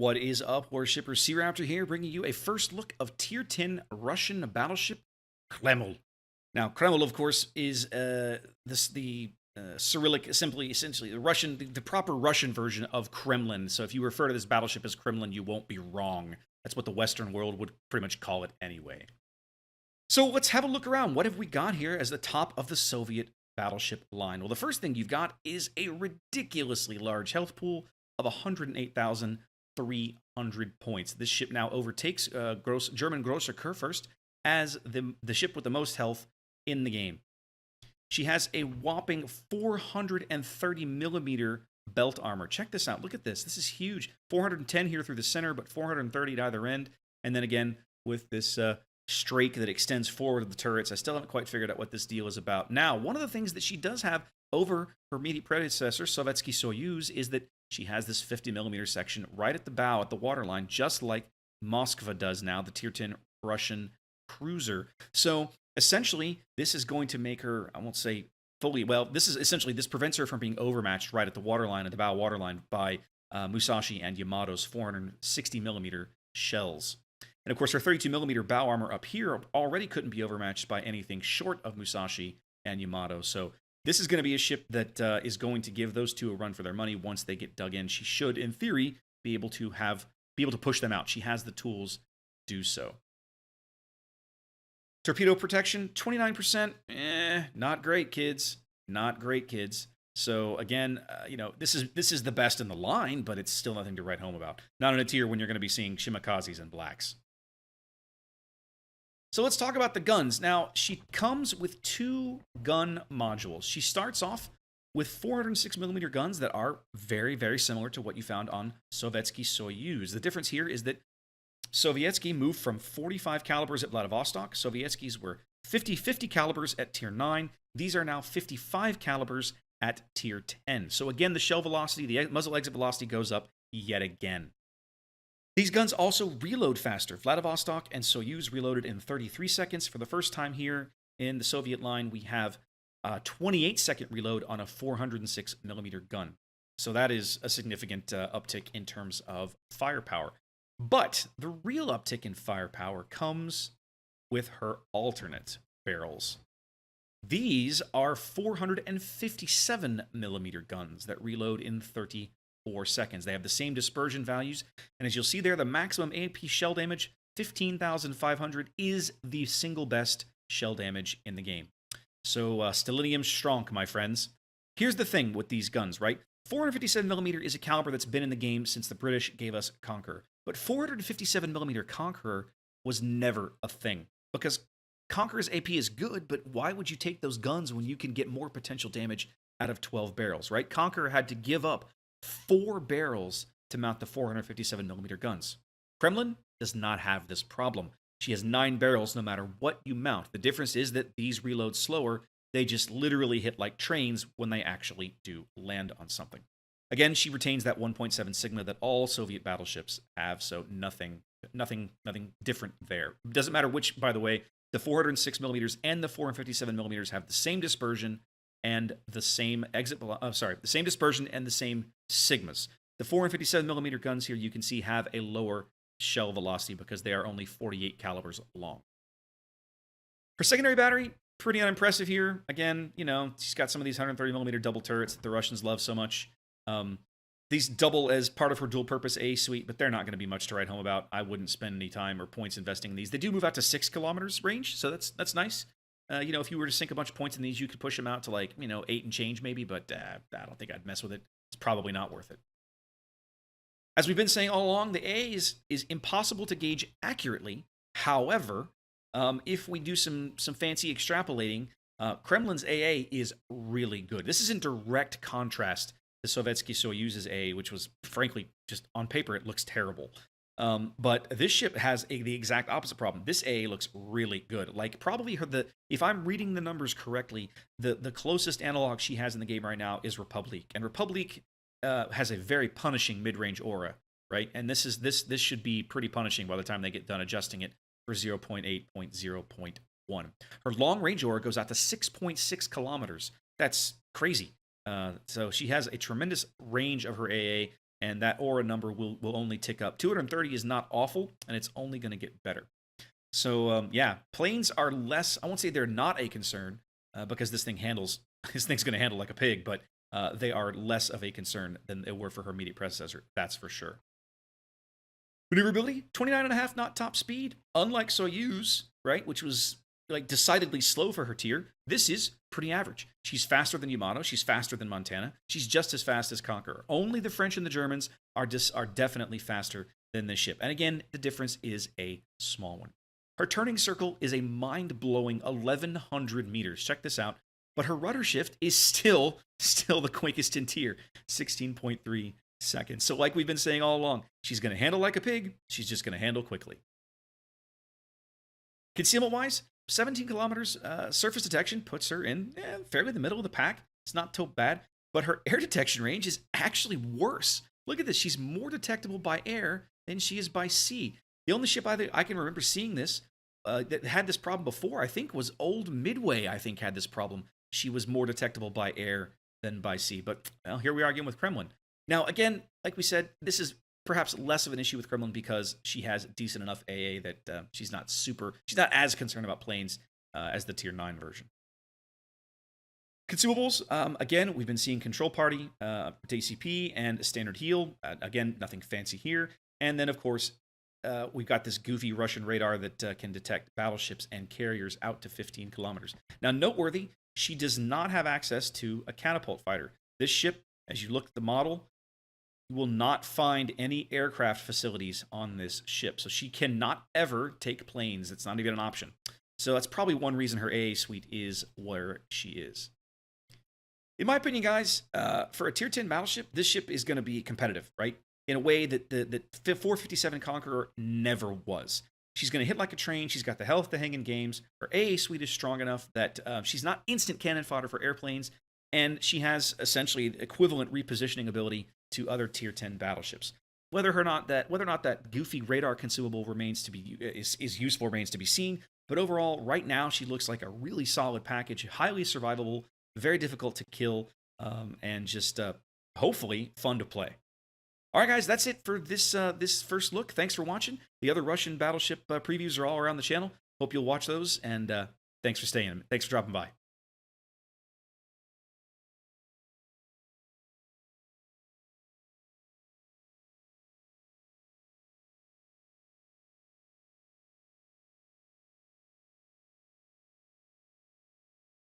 What is up, Warshippers? SeaRaptor here, bringing you a first look of Tier 10 Russian battleship Kreml. Now, Kreml, of course, is the Cyrillic, essentially the proper Russian version of Kremlin. So if you refer to this battleship as Kremlin, you won't be wrong. That's what the Western world would pretty much call it anyway. So let's have a look around. What have we got here as the top of the Soviet battleship line? Well, the first thing you've got is a ridiculously large health pool of 108,300 points. This ship now overtakes German Großer Kurfurst as the ship with the most health in the game. She has a whopping 430 millimeter belt armor. Check this out. Look at this. This is huge. 410 here through the center, but 430 at either end. And then again, with this strake that extends forward of the turrets. I still haven't quite figured out what this deal is about. Now, one of the things that she does have over her immediate predecessor, Sovetsky Soyuz, is that she has this 50 millimeter section right at the bow, at the waterline, just like Moskva does now, the Tier 10 Russian cruiser. So essentially, this is going to make her, I won't say fully, well, this prevents her from being overmatched right at the waterline, at the bow waterline, by Musashi and Yamato's 460 millimeter shells. And of course, her 32 millimeter bow armor up here already couldn't be overmatched by anything short of Musashi and Yamato. So this is going to be a ship that is going to give those two a run for their money once they get dug in. She should, in theory, be able to push them out. She has the tools to do so. Torpedo protection, 29%. Not great, kids. Not great, kids. So again, this is the best in the line, but it's still nothing to write home about. Not in a tier when you're going to be seeing Shimikazes and blacks. So let's talk about the guns. Now, she comes with two gun modules. She starts off with 406 millimeter guns that are very, very similar to what you found on Sovetsky Soyuz. The difference here is that Sovetsky moved from 45 calibers at Vladivostok. Sovietskys were 50 calibers at Tier 9. These are now 55 calibers at Tier 10. So again, the shell velocity, the muzzle exit velocity goes up yet again. These guns also reload faster. Vladivostok and Soyuz reloaded in 33 seconds. For the first time here in the Soviet line, we have a 28-second reload on a 406 millimeter gun. So that is a significant uptick in terms of firepower. But the real uptick in firepower comes with her alternate barrels. These are 457 millimeter guns that reload in 34 seconds. They have the same dispersion values, and as you'll see there, the maximum AP shell damage, 15,500, is the single best shell damage in the game. So, Stellinium Stronk, my friends. Here's the thing with these guns, right? 457 millimeter is a caliber that's been in the game since the British gave us Conqueror. But 457 millimeter Conqueror was never a thing, because Conqueror's AP is good, but why would you take those guns when you can get more potential damage out of 12 barrels, right? Conqueror had to give up 4 barrels to mount the 457 millimeter guns. Kremlin does not have this problem. She has 9 barrels no matter what you mount. The difference is that these reload slower. They just literally hit like trains when they actually do land on something. Again, she retains that 1.7 sigma that all Soviet battleships have, so nothing different there. Doesn't matter which, by the way, the 406 millimeters and the 457 millimeters have the same dispersion and the same the same dispersion and the same sigmas. The 457 millimeter guns here, you can see, have a lower shell velocity because they are only 48 calibers long. Her secondary battery, pretty unimpressive here. Again, she's got some of these 130 millimeter double turrets that the Russians love so much. These double as part of her dual purpose A suite, but they're not going to be much to write home about. I wouldn't spend any time or points investing in these. They do move out to 6 kilometers range, so that's nice. If you were to sink a bunch of points in these, you could push them out to 8 and change maybe, but I don't think I'd mess with it. It's probably not worth it. As we've been saying all along, the AA is impossible to gauge accurately. However, if we do some fancy extrapolating, Kremlin's AA is really good. This is in direct contrast to Sovetsky Soyuz's AA, which was, frankly, just on paper, it looks terrible. But this ship has the exact opposite problem. This AA looks really good. Like, probably if I'm reading the numbers correctly, the closest analog she has in the game right now is Republic. And Republic has a very punishing mid-range aura, right? And this should be pretty punishing by the time they get done adjusting it for 0.8.0.1. Her long-range aura goes out to 6.6 kilometers. That's crazy. So she has a tremendous range of her AA. and that aura number will only tick up. 230 is not awful, and it's only going to get better. So yeah, planes are less. I won't say they're not a concern because this thing's going to handle like a pig, but they are less of a concern than they were for her immediate predecessor. That's for sure. Maneuverability, 29.5 knot top speed. Unlike Soyuz, right, which was like decidedly slow for her tier, this is pretty average. She's faster than Yamato. She's faster than Montana. She's just as fast as Conqueror. Only the French and the Germans are definitely faster than this ship. And again, the difference is a small one. Her turning circle is a mind-blowing 1,100 meters. Check this out. But her rudder shift is still the quickest in tier, 16.3 seconds. So like we've been saying all along, she's going to handle like a pig. She's just going to handle quickly. Concealment-wise, 17 kilometers surface detection puts her in fairly the middle of the pack. It's not too bad. But her air detection range is actually worse. Look at this. She's more detectable by air than she is by sea. The only ship I can remember seeing this that had this problem before, I think, was Old Midway, I think, had this problem. She was more detectable by air than by sea. But well, here we are again with Kremlin. Now, again, like we said, this is perhaps less of an issue with Kremlin because she has decent enough AA that she's not as concerned about planes as the Tier 9 version. Consumables, again, we've been seeing Control Party, DCP, and Standard Heal. Again, nothing fancy here. And then, of course, we've got this goofy Russian radar that can detect battleships and carriers out to 15 kilometers. Now, noteworthy, she does not have access to a catapult fighter. This ship, as you look at the model, you will not find any aircraft facilities on this ship. So she cannot ever take planes. It's not even an option. So that's probably one reason her AA suite is where she is. In my opinion, guys, for a Tier 10 battleship, this ship is going to be competitive, right? In a way that the 457 Conqueror never was. She's going to hit like a train. She's got the health to hang in games. Her AA suite is strong enough that she's not instant cannon fodder for airplanes, and she has essentially equivalent repositioning ability to other Tier 10 battleships. Whether or not that goofy radar consumable is useful remains to be seen. But overall, right now, she looks like a really solid package, highly survivable, very difficult to kill, and just hopefully fun to play. All right, guys, that's it for this first look. Thanks for watching. The other Russian battleship previews are all around the channel. Hope you'll watch those, and thanks for dropping by.